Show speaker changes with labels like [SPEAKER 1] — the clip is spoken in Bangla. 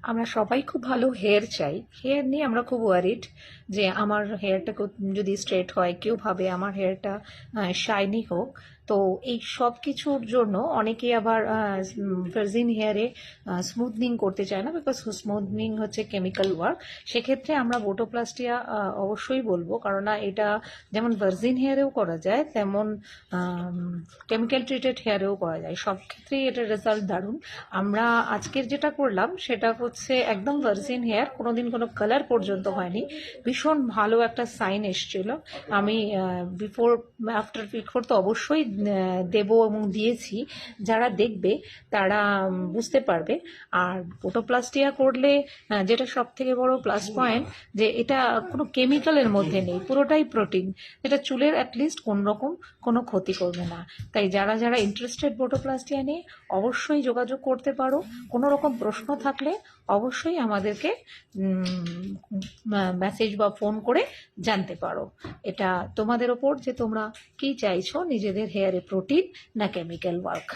[SPEAKER 1] আমরা সবাই খুব ভালো হেয়ার চাই। হেয়ার নিয়ে আমরা খুব ওয়ারিড যে আমার হেয়ারটা যদি স্ট্রেট হয়, কেউ ভাবে আমার হেয়ারটা শাইনি হোক। তো এই সব কিছুর জন্য অনেকে আবার ভার্জিন হেয়ারে স্মুথনিং করতে চায় না, বিকজ স্মুথনিং হচ্ছে কেমিক্যাল ওয়ার্ক। সেক্ষেত্রে আমরা বোটোপ্লাস্টিয়া অবশ্যই বলবো, কারণ এটা যেমন ভার্জিন হেয়ারেও করা যায়, তেমন কেমিক্যাল ট্রিটেড হেয়ারেও করা যায়। সব ক্ষেত্রেই এটার রেজাল্ট দারুণ। আমরা আজকের যেটা করলাম সেটা হচ্ছে একদম ভার্জিন হেয়ার, কোনোদিন কোনো কালার পর্যন্ত হয়নি। ভীষণ ভালো একটা সাইন এসছিল। আমি বিফোর তো অবশ্যই দেব এবং দিয়েছি। যারা দেখবে তারা বুঝতে পারবে। আর বোটোপ্লাস্টিয়া করলে যেটা সব থেকে বড় প্লাস পয়েন্ট, যে এটা কোনো কেমিক্যালের মধ্যে নেই, পুরোটাই প্রোটিন, যেটা চুলের অ্যাটলিস্ট কোন রকম কোনো ক্ষতি করবে না। তাই যারা যারা ইন্টারেস্টেড বোটোপ্লাস্টিয়া নিয়ে অবশ্যই যোগাযোগ করতে পারো। কোনো রকম প্রশ্ন থাকলে অবশ্যই আমাদেরকে মেসেজ বা ফোন করে জানতে পারো। এটা তোমাদের ওপর যে তোমরা কি চাইছো, নিজেদের হেয়ারে প্রোটিন না কেমিক্যাল ওয়ার্ক।